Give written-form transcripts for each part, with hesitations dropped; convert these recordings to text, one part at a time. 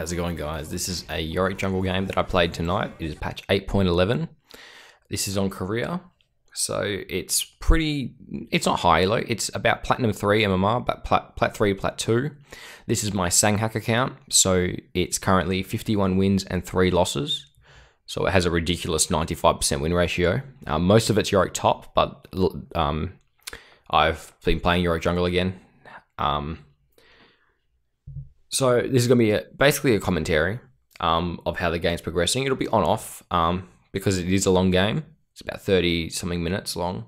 How's it going, guys? This is a Yorick jungle game that I played tonight. It is patch 8.11. This is on career, so it's not high elo. It's about Platinum 3 MMR, but Plat 3, Plat 2. This is my Sanghack account, so it's currently 51 wins and 3 losses. So it has a ridiculous 95% win ratio. Most of it's Yorick top, but I've been playing Yorick jungle again. So this is going to be basically a commentary of how the game's progressing. It'll be on-off because it is a long game. It's about 30-something minutes long.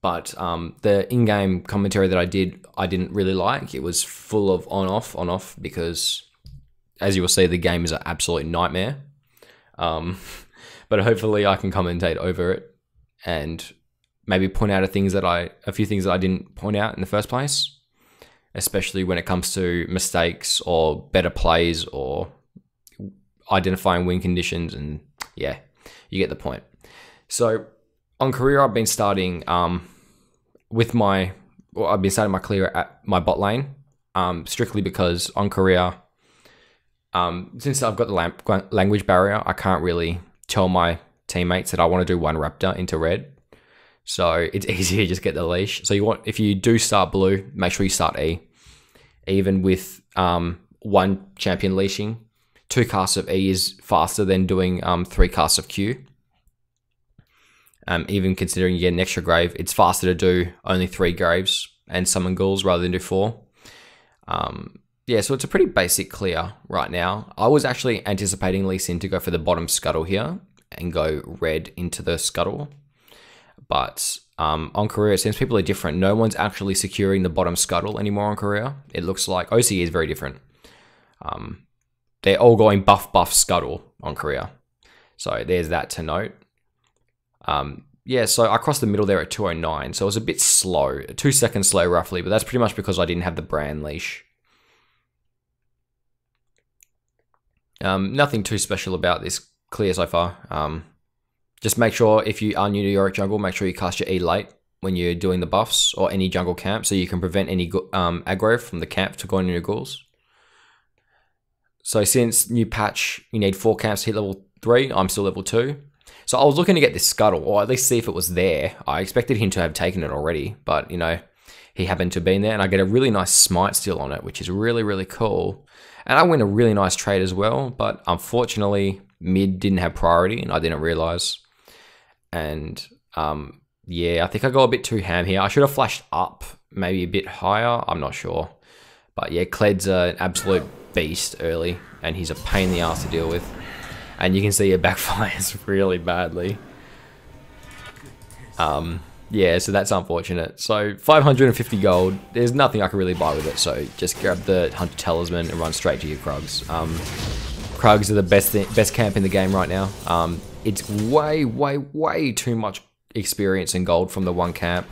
But the in-game commentary that I didn't really like. It was full of on-off because, as you will see, the game is an absolute nightmare. But hopefully I can commentate over it and maybe point out a few things that I didn't point out in the first place. Especially when it comes to mistakes or better plays or identifying win conditions, and yeah, you get the point. So on career, I've been starting my clear at my bot lane, strictly because on career, since I've got the language barrier, I can't really tell my teammates that I want to do one raptor into red. So it's easier to just get the leash. So if you do start blue, make sure you start E. Even with one champion leashing, 2 casts of E is faster than doing 3 casts of Q. Even considering you get an extra grave, it's faster to do only 3 graves and summon ghouls rather than do 4. Yeah, so it's a pretty basic clear right now. I was actually anticipating Lee Sin to go for the bottom scuttle here and go red into the scuttle. But on career, it seems people are different. No one's actually securing the bottom scuttle anymore on career. It looks like OCE is very different. They're all going buff scuttle on career. So there's that to note. Yeah, so I crossed the middle there at 209. So it was a bit slow, 2 seconds slow roughly, but that's pretty much because I didn't have the brand leash. Nothing too special about this clear so far. Just make sure, if you are new to Yorick jungle, make sure you cast your E late when you're doing the buffs or any jungle camp, so you can prevent any aggro from the camp to go into your ghouls. So since new patch, you need 4 camps to hit level 3, I'm still level 2. So I was looking to get this scuttle, or at least see if it was there. I expected him to have taken it already, but you know, he happened to be there, and I get a really nice smite still on it, which is really, really cool. And I win a really nice trade as well, but unfortunately, mid didn't have priority, and I didn't realize. And yeah, I think I go a bit too ham here. I should have flashed up, maybe a bit higher. I'm not sure. But yeah, Cled's an absolute beast early, and he's a pain in the ass to deal with. And you can see it backfires really badly. Yeah, so that's unfortunate. So 550 gold. There's nothing I can really buy with it. So just grab the Hunter Talisman and run straight to your Krugs. Krugs are the best camp in the game right now. It's way too much experience and gold from the one camp.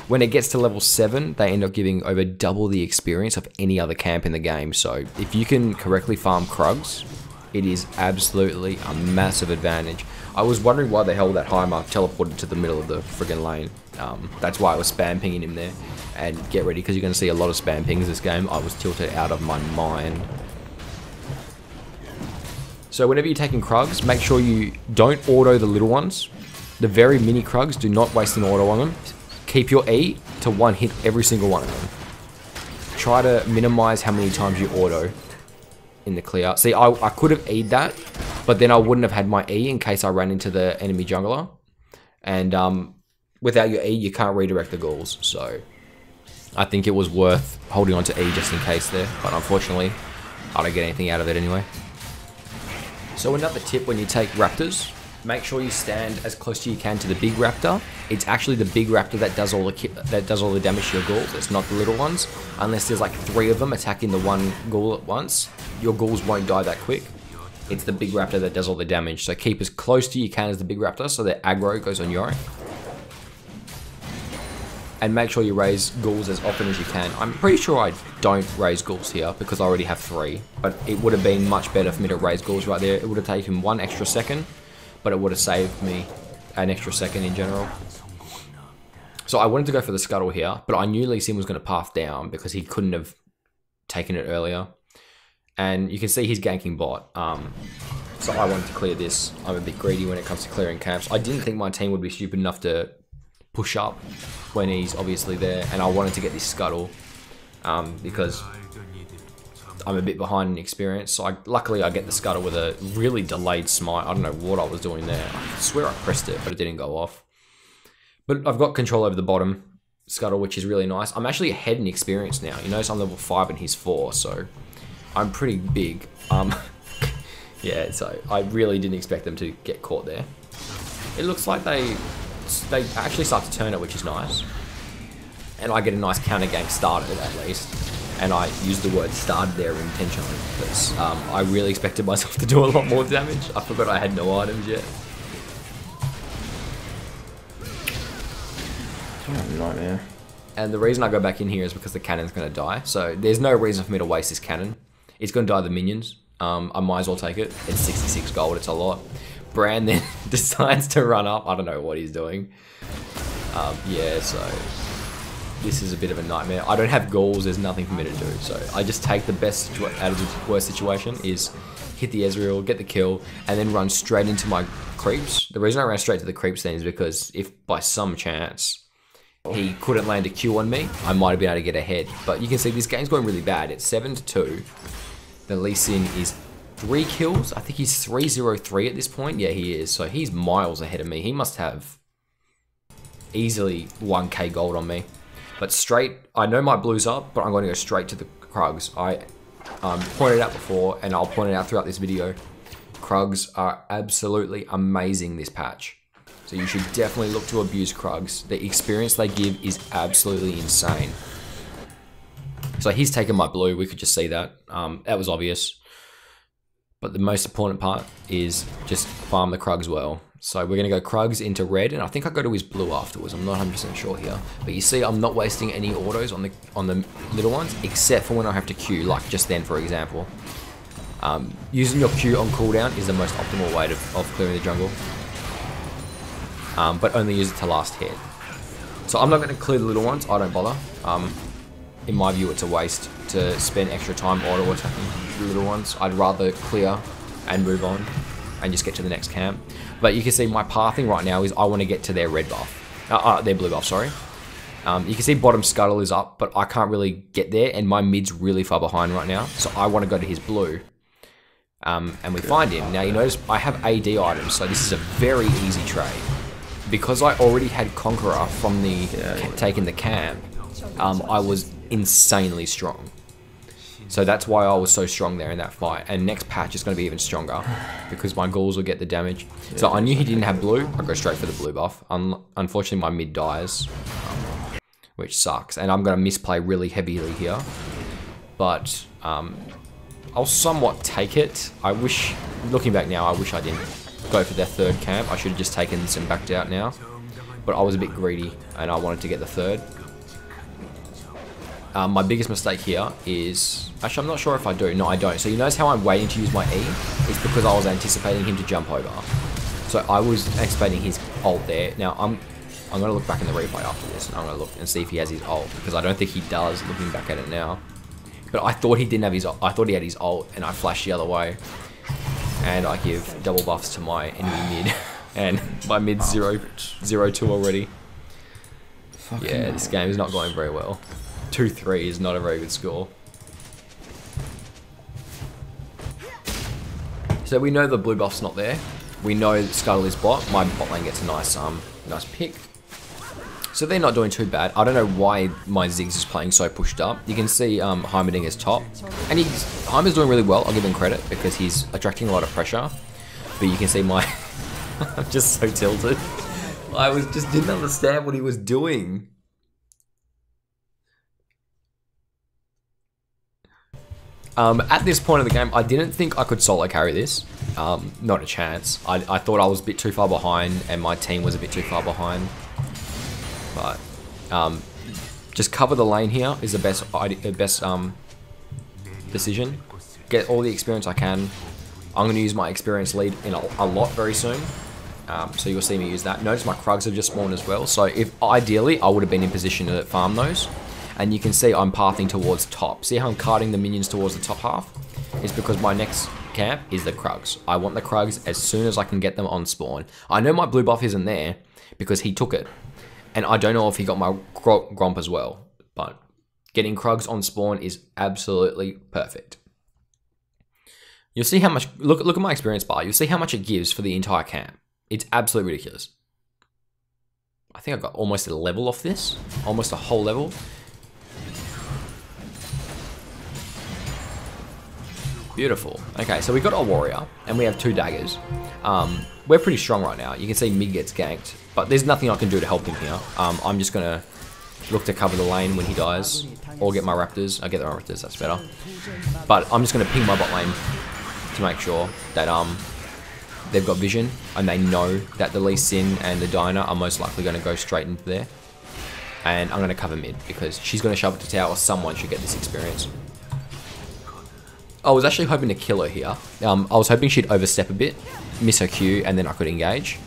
When it gets to level 7, they end up giving over double the experience of any other camp in the game. So if you can correctly farm Krugs, it is absolutely a massive advantage. I was wondering why the hell that Heimer teleported to the middle of the friggin' lane. That's why I was spam pinging him there. And get ready, because you're going to see a lot of spam pings this game. I was tilted out of my mind. So whenever you're taking Krugs, make sure you don't auto the little ones. The very mini Krugs, do not waste an auto on them. Keep your E to 1 hit every single one of them. Try to minimize how many times you auto in the clear. See, I could have E'd that, but then I wouldn't have had my E in case I ran into the enemy jungler. And without your E, you can't redirect the ghouls. So I think it was worth holding on to E just in case there. But unfortunately, I don't get anything out of it anyway. So another tip when you take raptors, make sure you stand as close as you can to the big raptor. It's actually the big raptor that does all the damage to your ghouls. It's not the little ones. Unless there's like 3 of them attacking the one ghoul at once, your ghouls won't die that quick. It's the big raptor that does all the damage. So keep as close to you can as the big raptor so that aggro goes on Yorick. And make sure you raise ghouls as often as you can. I'm pretty sure I don't raise ghouls here because I already have 3. But it would have been much better for me to raise ghouls right there. It would have taken 1 extra second, but it would have saved me an extra second in general. So I wanted to go for the scuttle here, but I knew Lee Sin was going to path down because he couldn't have taken it earlier. And you can see he's ganking bot. So I wanted to clear this. I'm a bit greedy when it comes to clearing camps. I didn't think my team would be stupid enough to push up when he's obviously there. And I wanted to get this scuttle because I'm a bit behind in experience. So luckily I get the scuttle with a really delayed smite. I don't know what I was doing there. I swear I pressed it, but it didn't go off. But I've got control over the bottom scuttle, which is really nice. I'm actually ahead in experience now. You notice I'm level 5 and he's 4, so I'm pretty big. Yeah, so I really didn't expect them to get caught there. It looks like they actually start to turn it, which is nice. And I get a nice counter gank started at least. And I use the word started there intentionally because I really expected myself to do a lot more damage. I forgot I had no items yet. Oh, nightmare. And the reason I go back in here is because the cannon's going to die. So there's no reason for me to waste this cannon. It's going to die to the minions. I might as well take it. It's 66 gold. It's a lot. Bran then decides to run up. I don't know what he's doing. Yeah, so this is a bit of a nightmare. I don't have ghouls. There's nothing for me to do. So I just take the best out of the worst situation is hit the Ezreal, get the kill, and then run straight into my creeps. The reason I ran straight to the creeps then is because if by some chance he couldn't land a Q on me, I might have been able to get ahead. But you can see this game's going really bad. It's 7-2. The Lee Sin is 3 kills. I think he's 3-0-3 at this point. Yeah, he is. So he's miles ahead of me. He must have easily 1k gold on me. But straight, I know my blue's up, but I'm going to go straight to the Krugs. I pointed out before, and I'll point it out throughout this video. Krugs are absolutely amazing this patch. So you should definitely look to abuse Krugs. The experience they give is absolutely insane. So he's taken my blue, we could just see that. That was obvious. But the most important part is just farm the Krugs well. So we're going to go Krugs into red, and I think I go to his blue afterwards. I'm not 100% sure here. But you see, I'm not wasting any autos on the little ones, except for when I have to Q, like just then, for example. Using your Q on cooldown is the most optimal way of clearing the jungle. But only use it to last hit. So I'm not going to clear the little ones, I don't bother. In my view, it's a waste to spend extra time auto attacking the little ones. I'd rather clear and move on and just get to the next camp. But you can see my pathing right now is I want to get to their red buff. Their blue buff, sorry. You can see bottom scuttle is up, but I can't really get there, and my mid's really far behind right now. So I want to go to his blue. And we find him. Now you notice I have AD items, so this is a very easy trade. Because I already had Conqueror from the taking the camp, I was insanely strong. So that's why I was so strong there in that fight. And next patch is going to be even stronger because my ghouls will get the damage. So I knew he didn't have blue. I go straight for the blue buff. Unfortunately, my mid dies, which sucks. And I'm going to misplay really heavily here. But I'll somewhat take it. I wish, looking back now, I wish I didn't go for their third camp. I should have just taken this and backed out now. But I was a bit greedy and I wanted to get the third. My biggest mistake here is... Actually, I'm not sure if I do. No, I don't. So you notice how I'm waiting to use my E? It's because I was anticipating him to jump over. So I was anticipating his ult there. Now, I'm going to look back in the replay after this. And I'm going to look and see if he has his ult. Because I don't think he does, looking back at it now. But I thought he didn't have his ult. I thought he had his ult. And I flashed the other way. And I give double buffs to my enemy mid. And my mid's 0-2 already. Yeah, this game is not going very well. 2-3 is not a very good score. So we know the blue buff's not there. We know Scuttle is bot. My bot lane gets a nice pick. So they're not doing too bad. I don't know why my Ziggs is playing so pushed up. You can see Heimerdinger's top. And Heimer's doing really well, I'll give him credit, because he's attracting a lot of pressure. But you can see my... I'm just so tilted. I just didn't understand what he was doing. At this point in the game, I didn't think I could solo carry this. Not a chance. I thought I was a bit too far behind, and my team was a bit too far behind. But just cover the lane here is the best decision. Get all the experience I can. I'm going to use my experience lead in a lot very soon. So you'll see me use that. Notice my Krugs have just spawned as well. So if ideally, I would have been in position to farm those. And you can see I'm pathing towards top. See how I'm carting the minions towards the top half? is because my next camp is the Krugs. I want the Krugs as soon as I can get them on spawn. I know my blue buff isn't there because he took it. And I don't know if he got my Gromp as well. But getting Krugs on spawn is absolutely perfect. You'll see how much, look at my experience bar. You'll see how much it gives for the entire camp. It's absolutely ridiculous. I think I got almost a level off this. Almost a whole level. Beautiful. Okay, so we got our warrior, and we have 2 daggers. We're pretty strong right now. You can see mid gets ganked, but there's nothing I can do to help him here. I'm just gonna look to cover the lane when he dies, or get my raptors. I get the raptors, that's better. But I'm just gonna ping my bot lane to make sure that they've got vision, and they know that the Lee Sin and the Diana are most likely gonna go straight into there. And I'm gonna cover mid, because she's gonna shove it to tower, or someone should get this experience. I was actually hoping to kill her here. I was hoping she'd overstep a bit, miss her Q, and then I could engage.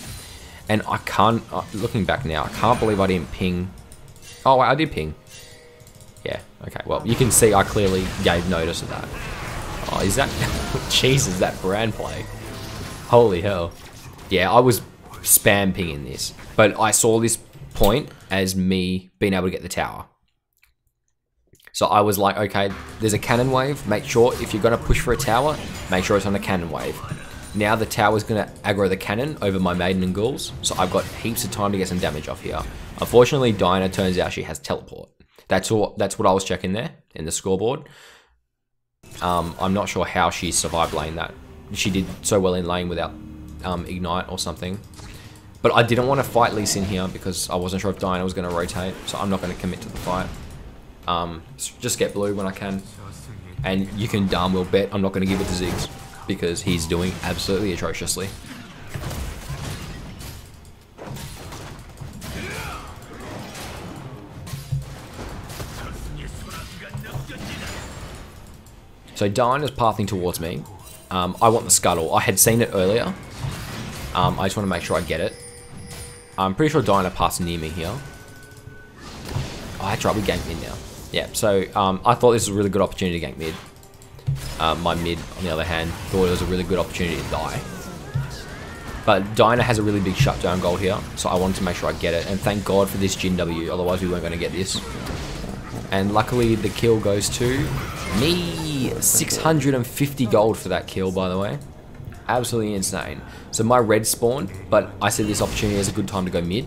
And I can't, looking back now, I can't believe I didn't ping. Oh, wait, I did ping. Yeah, okay, well, you can see I clearly gave notice of that. Oh, is that, Jesus, that brand play. Holy hell. Yeah, I was spam pinging this. But I saw this point as me being able to get the tower. So I was like, okay, there's a cannon wave. Make sure if you're going to push for a tower, make sure it's on a cannon wave. Now the tower's going to aggro the cannon over my maiden and ghouls. So I've got heaps of time to get some damage off here. Unfortunately, Diana turns out she has teleport. That's what I was checking there in the scoreboard. I'm not sure how she survived lane that. She did so well in lane without ignite or something. But I didn't want to fight Lee Sin here because I wasn't sure if Diana was going to rotate. So I'm not going to commit to the fight. Just get blue when I can, and you can darn well bet I'm not going to give it to Ziggs because he's doing absolutely atrociously. So Diana's pathing towards me. I want the scuttle. I had seen it earlier. I just want to make sure I get it. I'm pretty sure Diana passed near me here. Oh, that's right, we ganked mid now. Yeah, so I thought this was a really good opportunity to gank mid. My mid, on the other hand, thought it was a really good opportunity to die. But Diana has a really big shutdown gold here, so I wanted to make sure I get it. And thank God for this Jin W, otherwise we weren't going to get this. And luckily the kill goes to me. 650 gold for that kill, by the way. Absolutely insane. So my red spawned, but I said this opportunity is a good time to go mid.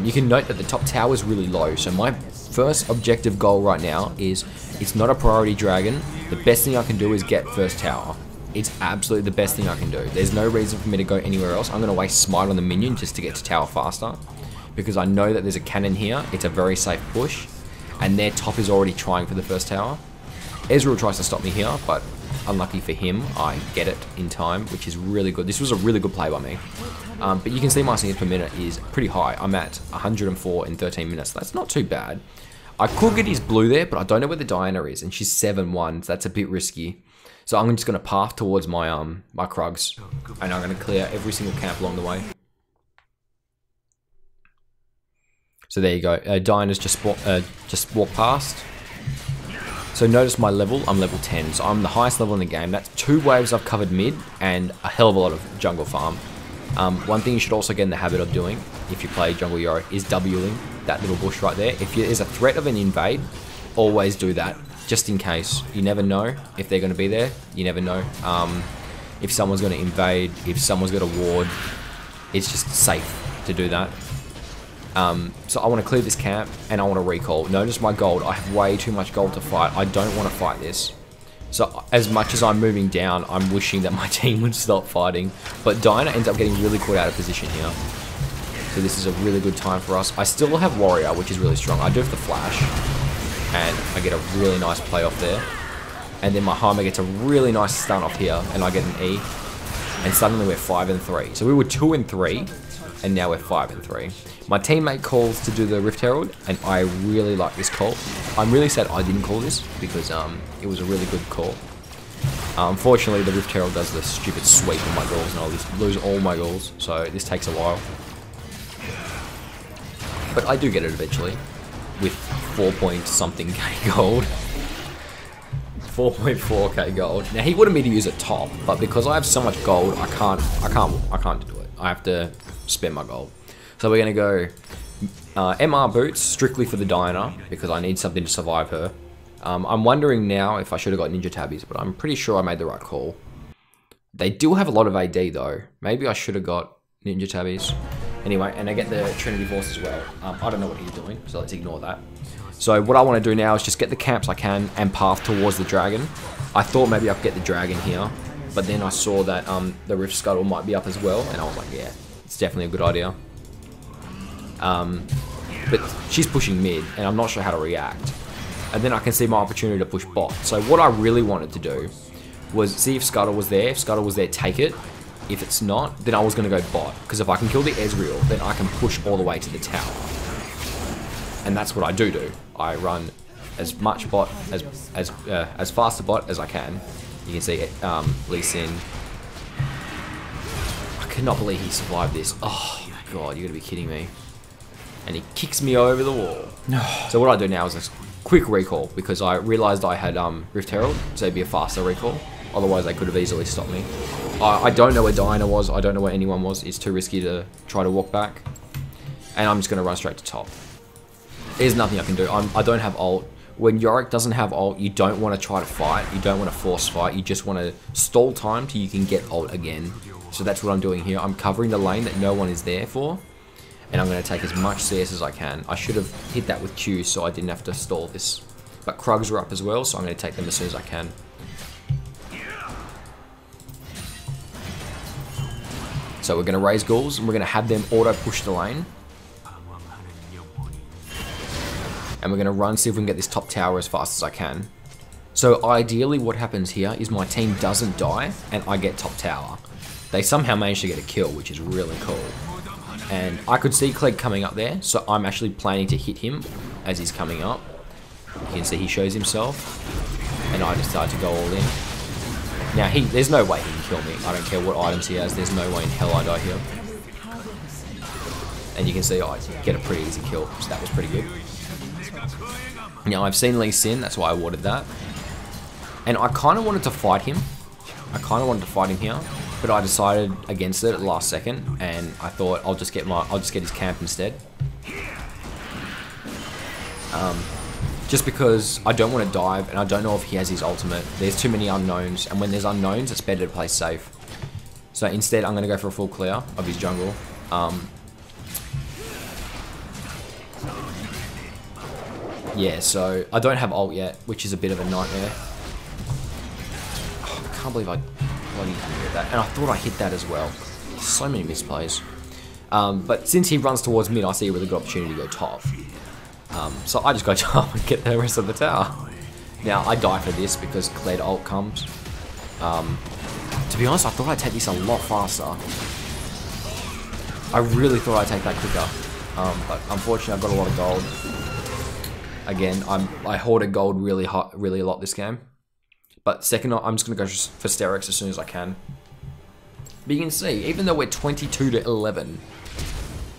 You can note that the top tower is really low, so my first objective goal right now is, it's not a priority dragon. The best thing I can do is get first tower. It's absolutely the best thing I can do. There's no reason for me to go anywhere else. I'm going to waste smite on the minion just to get to tower faster, because I know that there's a cannon here. It's a very safe push, and their top is already trying for the first tower. Ezreal tries to stop me here, but unlucky for him, I get it in time, which is really good. This was a really good play by me. But you can see my seconds per minute is pretty high. I'm at 104 in 13 minutes. That's not too bad. I could get his blue there, but I don't know where the Diana is, and she's 7-1, so that's a bit risky. So I'm just going to path towards my my Krugs, and I'm going to clear every single camp along the way. So there you go. Diana's just walked past. So notice my level, I'm level 10, so I'm the highest level in the game. That's 2 waves I've covered mid, and a hell of a lot of jungle farm. One thing you should also get in the habit of doing, if you play jungle Yorick, is Wing that little bush right there. If there's a threat of an invade, always do that, just in case. You never know if they're going to be there, you never know. If someone's going to invade, if someone's going to ward, it's just safe to do that. So I want to clear this camp, and I want to recall. Notice my gold, I have way too much gold to fight. I don't want to fight this. So as much as I'm moving down, I'm wishing that my team would stop fighting. But Diana ends up getting really caught out of position here. So this is a really good time for us. I still have Warrior, which is really strong. I do have the flash, and I get a really nice play off there. And then my Heimer gets a really nice stun off here, and I get an E. And suddenly we're 5-3. So we were 2-3, and now we're 5-3. My teammate calls to do the Rift Herald, and I really like this call. I'm really sad I didn't call this, because it was a really good call. Unfortunately, the Rift Herald does the stupid sweep on my goals, and I'll lose all my goals, so this takes a while. But I do get it eventually, with 4 point something gold. 4.4k gold. Now he wanted me to use a top, but because I have so much gold, I can't do it. I have to spend my gold. So we're gonna go MR boots strictly for the diner because I need something to survive her. I'm wondering now if I should have got ninja tabbies, but I'm pretty sure I made the right call. They do have a lot of AD though. Maybe I should have got ninja tabbies. Anyway, and I get the Trinity Force as well. I don't know what he's doing, so let's ignore that. So what I want to do now is just get the camps I can and path towards the dragon. I thought maybe I could get the dragon here, but then I saw that the Rift Scuttle might be up as well, and I was like, yeah, it's definitely a good idea. But she's pushing mid, and I'm not sure how to react. And then I can see my opportunity to push bot. So what I really wanted to do was see if Scuttle was there. If Scuttle was there, take it. If it's not, then I was going to go bot. Because if I can kill the Ezreal, then I can push all the way to the tower. And that's what I do. I run as much bot, as fast a bot as I can. You can see it, Lee Sin. I cannot believe he survived this. Oh my god, you're going to be kidding me. And he kicks me over the wall. So what I do now is a quick recall, because I realized I had Rift Herald, so it'd be a faster recall. Otherwise, they could have easily stopped me. I don't know where Diana was. I don't know where anyone was. It's too risky to try to walk back. And I'm just going to run straight to top. There's nothing I can do. I don't have ult. When Yorick doesn't have ult, you don't want to try to fight. You don't want to force fight. You just want to stall time till you can get ult again. So that's what I'm doing here. I'm covering the lane that no one is there for. And I'm going to take as much CS as I can. I should have hit that with Q so I didn't have to stall this. But Krugs are up as well, so I'm going to take them as soon as I can. So we're going to raise ghouls, and we're going to have them auto-push the lane. And we're going to run, see if we can get this top tower as fast as I can. So ideally what happens here is my team doesn't die, and I get top tower. They somehow managed to get a kill, which is really cool. And I could see Clegg coming up there, so I'm actually planning to hit him as he's coming up. You can see he shows himself, and I decide to go all in. Now, there's no way he can kill me. I don't care what items he has, there's no way in hell I die here. And you can see I get a pretty easy kill, so that was pretty good. Now, I've seen Lee Sin, that's why I awarded that. And I kind of wanted to fight him. Here. But I decided against it at the last second, and I thought I'll just get his camp instead. Just because I don't want to dive, and I don't know if he has his ultimate. There's too many unknowns, and when there's unknowns, it's better to play safe. So instead, I'm going to go for a full clear of his jungle. Yeah, so I don't have ult yet, which is a bit of a nightmare. Oh, I can't believe I bloody hit that. And I thought I hit that as well. So many misplays. But since he runs towards mid, I see a really good opportunity to go top. So I just go top and get the rest of the tower. Now, I die for this because Kled ult comes. To be honest, I thought I'd take this a lot faster. I really thought I'd take that quicker. But unfortunately, I've got a lot of gold. Again, I hoarded gold really a lot this game. But second, I'm just going to go for Sterix as soon as I can. But you can see, even though we're 22 to 11,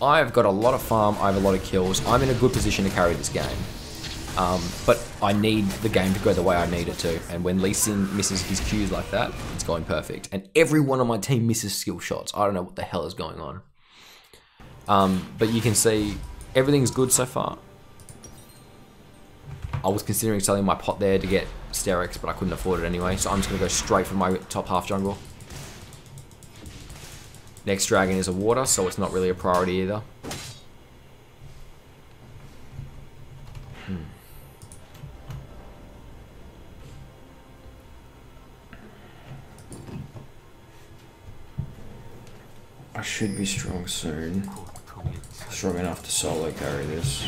I've got a lot of farm, I have a lot of kills. I'm in a good position to carry this game. But I need the game to go the way I need it to. And when Lee Sin misses his Qs like that, it's going perfect. And everyone on my team misses skill shots. I don't know what the hell is going on. But you can see, everything's good so far. I was considering selling my pot there to get Sterix, but I couldn't afford it anyway. So I'm just going to go straight for my top half jungle. Next dragon is a water, so it's not really a priority either. I should be strong soon. Strong enough to solo carry this.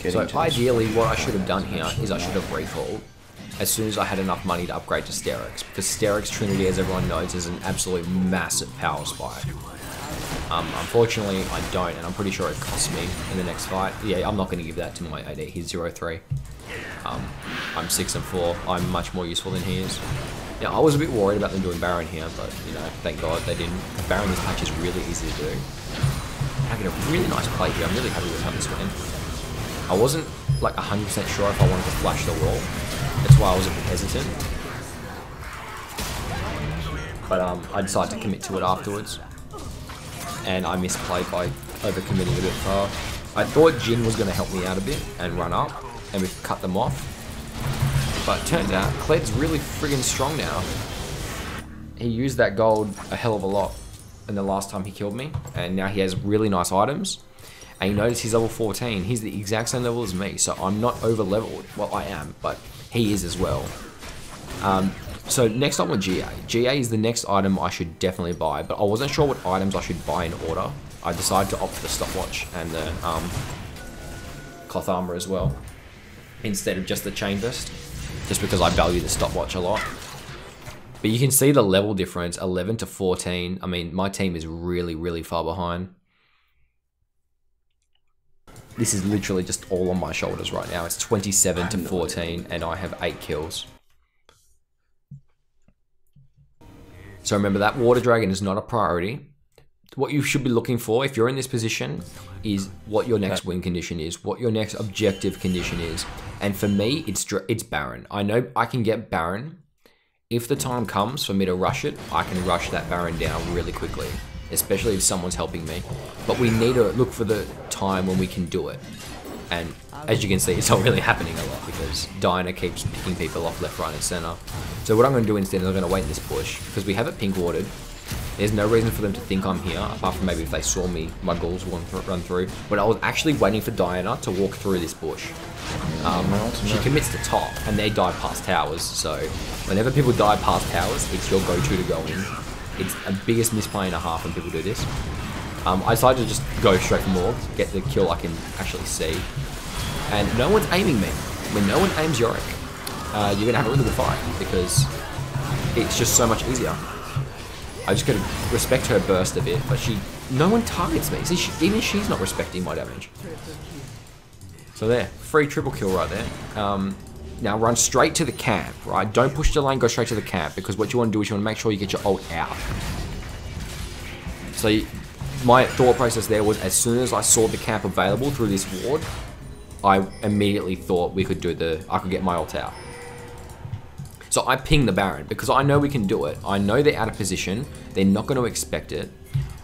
So ideally, what I should have done here is I should have recalled as soon as I had enough money to upgrade to Sterix, because Sterix Trinity, as everyone knows, is an absolute massive power spike. Unfortunately, I don't, and I'm pretty sure it costs me in the next fight. Yeah, I'm not going to give that to my AD. He's 0-3. I'm 6 and 4. I'm much more useful than he is. Yeah, I was a bit worried about them doing Baron here, but you know, thank God they didn't. Baron this patch is really easy to do. I get a really nice play here. I'm really happy with how this went. I wasn't like 100% sure if I wanted to flash the wall. That's why I was a bit hesitant. But I decided to commit to it afterwards. And I misplayed by overcommitting a bit far. I thought Jin was going to help me out a bit and run up, and we cut them off. But it turns out, Cled's really friggin' strong now. He used that gold a hell of a lot in the last time he killed me, and now he has really nice items. And you notice he's level 14. He's the exact same level as me, so I'm not over leveled. Well, I am, but he is as well. So next on with GA. GA is the next item I should definitely buy, but I wasn't sure what items I should buy in order. I decided to opt for the stopwatch and the cloth armor as well, instead of just the chain vest, just because I value the stopwatch a lot. But you can see the level difference, 11 to 14. I mean, my team is really, really far behind. This is literally just all on my shoulders right now. It's 27 to 14, and I have 8 kills. So remember, that water dragon is not a priority. What you should be looking for, if you're in this position, is what your next win condition is, what your next objective condition is. And for me, it's Baron. I know I can get Baron. If the time comes for me to rush it, I can rush that Baron down really quickly, especially if someone's helping me. But we need to look for the time when we can do it. And as you can see, it's not really happening a lot because Diana keeps picking people off left, right, and center. So what I'm going to do instead is I'm going to wait in this bush because we have it pink watered. There's no reason for them to think I'm here, apart from maybe if they saw me, my ghouls will run through. But I was actually waiting for Diana to walk through this bush. She commits to top, and they die past towers, so whenever people die past towers, it's your go-to to go in. It's a biggest misplay and a half when people do this. I decided to just go straight for Morg, get the kill I can actually see. And no one's aiming me. When no one aims Yorick, you're going to have a really good fight, because it's just so much easier. I just gotta respect her burst a bit, but no one targets me. See, even she's not respecting my damage. So there, free triple kill right there. Now run straight to the camp, right? Don't push the lane, go straight to the camp, because what you want to do is you want to make sure you get your ult out. So my thought process there was, as soon as I saw the camp available through this ward, I immediately thought I could get my ult out. So I ping the Baron, because I know we can do it. I know they're out of position. They're not going to expect it.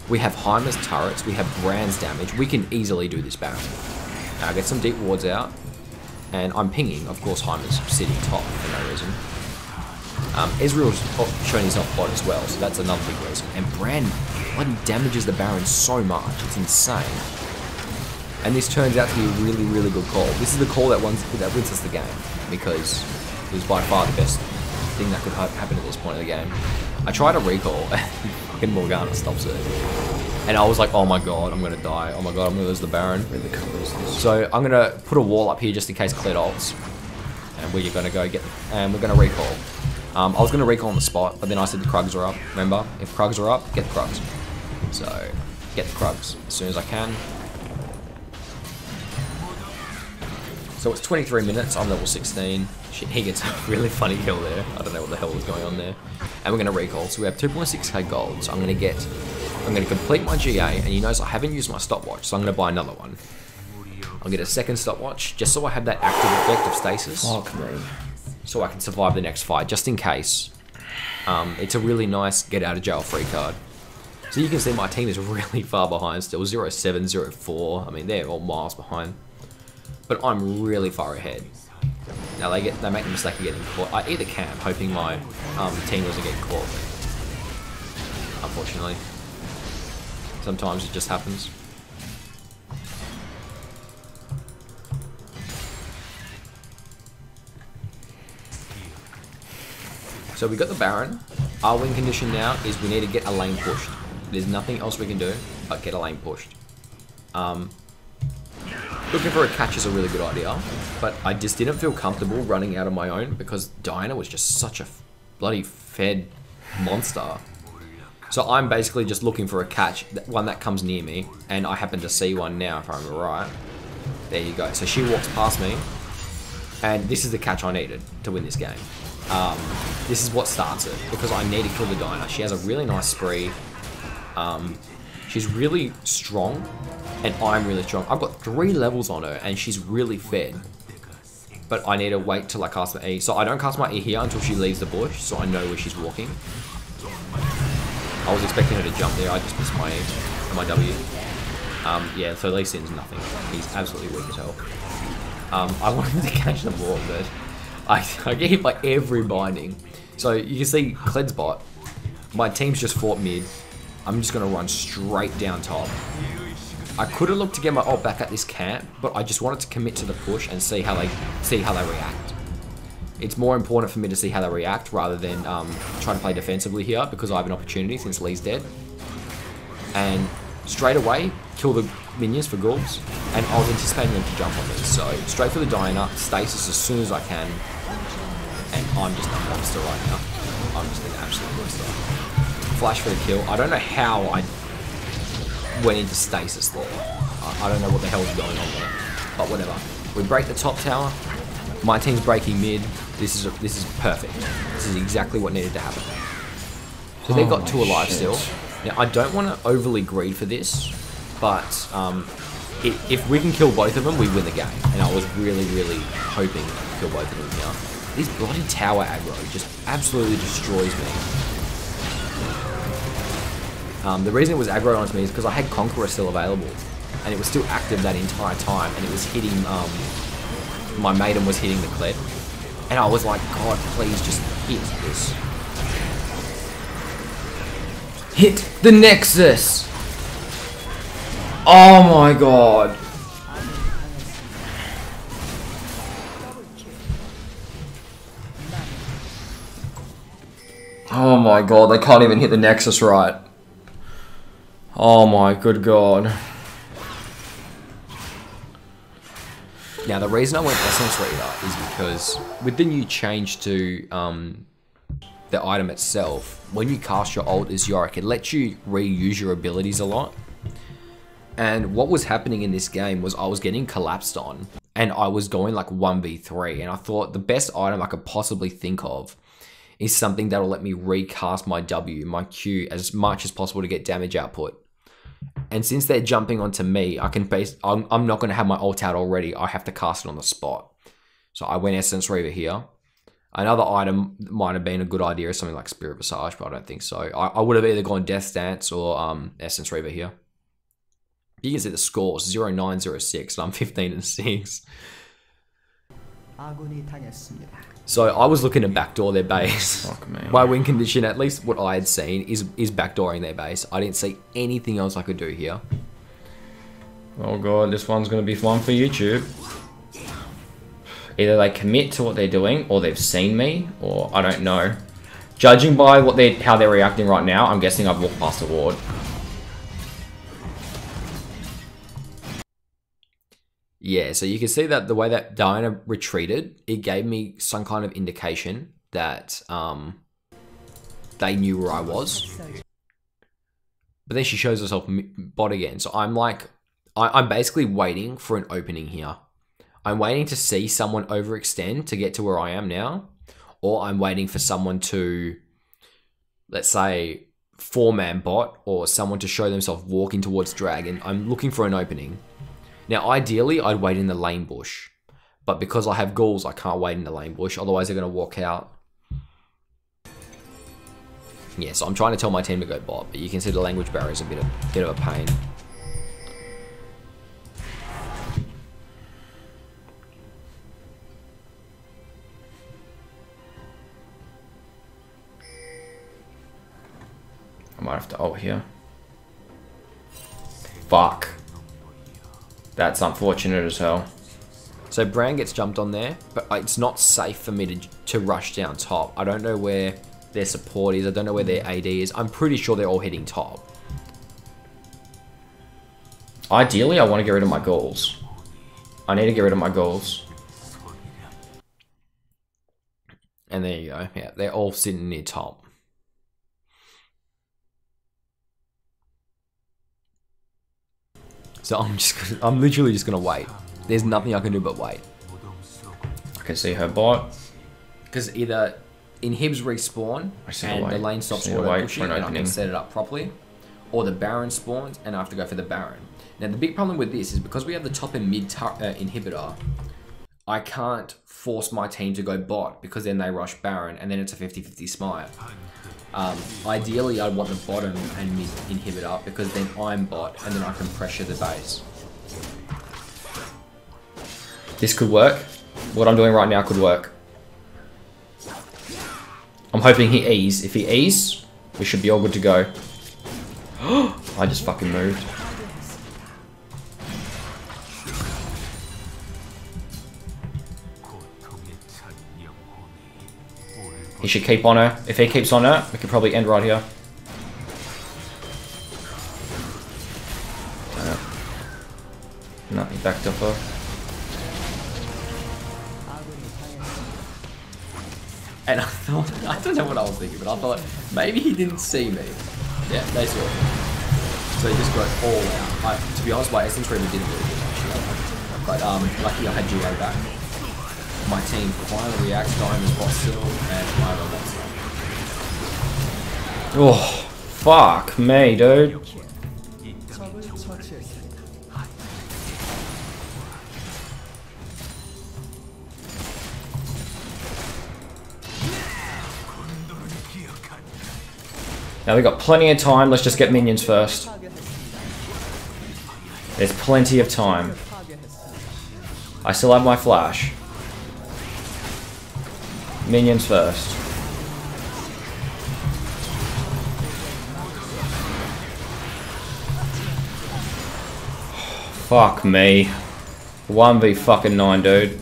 We have Heimer's turrets. We have Brand's damage. We can easily do this Baron. Now I get some deep wards out. And I'm pinging. Of course, Heimer's sitting top for no reason. Ezreal's shown himself bot as well, so that's another big reason. And Brand bloody damages the Baron so much. It's insane. And this turns out to be a really, really good call. This is the call that wins us the game, because it was by far the best thing that could happen at this point of the game. I try to recall, and fucking Morgana stops it. And I was like, oh my god, I'm gonna die. Oh my god, I'm gonna lose the Baron. So I'm gonna put a wall up here just in case Kled ults. And we're gonna go and we're gonna recall. I was gonna recall on the spot, but then I said the Krugs are up. Remember, if Krugs are up, get the Krugs. So, get the Krugs as soon as I can. So it's 23 minutes, I'm level 16. He gets a really funny kill there. I don't know what the hell was going on there. And we're going to recall. So we have 2.6k gold. So I'm going to complete my GA. And you notice I haven't used my stopwatch. So I'm going to buy another one. I'll get a second stopwatch just so I have that active effect of stasis. Fuck me. So I can survive the next fight, just in case. It's a really nice get out of jail free card. So you can see my team is really far behind still. 0-7, 0-4. I mean, they're all miles behind. But I'm really far ahead. Now they make the mistake of getting caught. I eat the camp, hoping my team doesn't get caught. Unfortunately, sometimes it just happens. So we got the Baron. Our win condition now is we need to get a lane pushed. There's nothing else we can do but get a lane pushed. Looking for a catch is a really good idea, but I just didn't feel comfortable running out on my own because Diana was just such a bloody fed monster. So I'm basically just looking for a catch, one that comes near me, and I happen to see one now if I remember right. There you go. So she walks past me, and this is the catch I needed to win this game. This is what starts it, because I need to kill the Diana. She has a really nice spree. She's really strong, and I'm really strong. I've got 3 levels on her, and she's really fed. but I need to wait till I cast my E. So I don't cast my E here until she leaves the bush, so I know where she's walking. I was expecting her to jump there, I just missed my E and my W. Yeah, so Lee Sin's nothing. He's absolutely weak as hell. I wanted to catch the ball, but I get hit by every binding. So you can see Cled's bot. My team's just fought mid. I'm just going to run straight down top. I could have looked to get my ult back at this camp, but I just wanted to commit to the push and see how they react. It's more important for me to see how they react rather than try to play defensively here because I have an opportunity since Lee's dead. And straight away, kill the minions for ghouls, and I was anticipating them to jump on me. So straight for the Diana, stasis as soon as I can, and I'm just a monster right now. I'm just an absolute monster. Flash for the kill. I don't know how I went into stasis there. I don't know what the hell is going on there, but whatever. We break the top tower. My team's breaking mid. This is perfect. This is exactly what needed to happen. So they've got 2 alive still. Now I don't want to overly greed for this, but if we can kill both of them, we win the game. And I was really, really hoping to kill both of them here. This bloody tower aggro just absolutely destroys me. The reason it was aggro onto me is because I had Conqueror still available, and it was still active that entire time, and it was hitting, my maiden was hitting the Kled, and I was like, God, please just hit this. Hit the Nexus! Oh my God. Oh my God, they can't even hit the Nexus right. Oh my good God. Now the reason I went Essence Reader is because with the new change to the item itself, when you cast your ult as Yorick, it lets you reuse your abilities a lot. And what was happening in this game was I was getting collapsed on and I was going like 1v3, and I thought the best item I could possibly think of is something that'll let me recast my W, my Q, as much as possible to get damage output. And since they're jumping onto me, I'm not going to have my ult out already. I have to cast it on the spot. So I went Essence Reaver here. Another item might have been a good idea, something like Spirit Visage, but I don't think so. I would have either gone Death Stance or Essence Reaver here. You can see the scores, 0-9-0-6, and I'm 15-6. So I was looking to backdoor their base. Fuck me. My win condition, at least what I had seen, is backdooring their base. I didn't see anything else I could do here. Oh God, this one's going to be one for YouTube. Either they commit to what they're doing, or they've seen me, or I don't know. Judging by how they're reacting right now, I'm guessing I've walked past the ward. Yeah, so you can see that the way that Diana retreated, it gave me some kind of indication that they knew where I was. But then she shows herself bot again. So I'm like, I'm basically waiting for an opening here. I'm waiting to see someone overextend to get to where I am now. Or I'm waiting for someone to, let's say, 4-man bot, or someone to show themselves walking towards dragon. I'm looking for an opening. Now, ideally, I'd wait in the lane bush. But because I have ghouls, I can't wait in the lane bush. Otherwise, they're going to walk out. Yeah, so I'm trying to tell my team to go bot. But you can see the language barrier is a bit of a pain. I might have to ult here. Fuck. That's unfortunate as hell. So Bran gets jumped on there, but it's not safe for me to rush down top. I don't know where their support is. I don't know where their AD is. I'm pretty sure they're all hitting top. Ideally, I want to get rid of my ghouls. I need to get rid of my ghouls. And there you go. Yeah, they're all sitting near top. So I'm literally just gonna wait. There's nothing I can do but wait. I can see her bot. Because either inhibs respawn and the lane stops auto pushing and I can set it up properly, or the Baron spawns and I have to go for the Baron. Now the big problem with this is because we have the top and mid inhibitor, I can't force my team to go bot because then they rush Baron and then it's a 50-50 smite. Ideally, I'd want the bottom and mid inhibit up because then I'm bot and then I can pressure the base. This could work. What I'm doing right now could work. I'm hoping he E's. If he E's, we should be all good to go. I just fucking moved. He should keep on her. If he keeps on her, we could probably end right here. No, he backed off her. And I thought, I don't know what I was thinking, but I thought maybe he didn't see me. Yeah, they saw me. So he just got all out. To be honest, my Essence Reaver didn't really good actually. But lucky I had Geo back. My team finally reacts, Diamond's bot still, and my robot's still. Oh, fuck me, dude. Now we got plenty of time, let's just get minions first. There's plenty of time. I still have my flash. Minions first. Fuck me. 1v9, dude.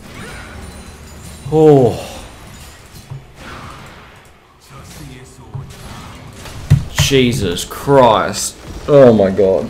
Oh. Jesus Christ. Oh my god.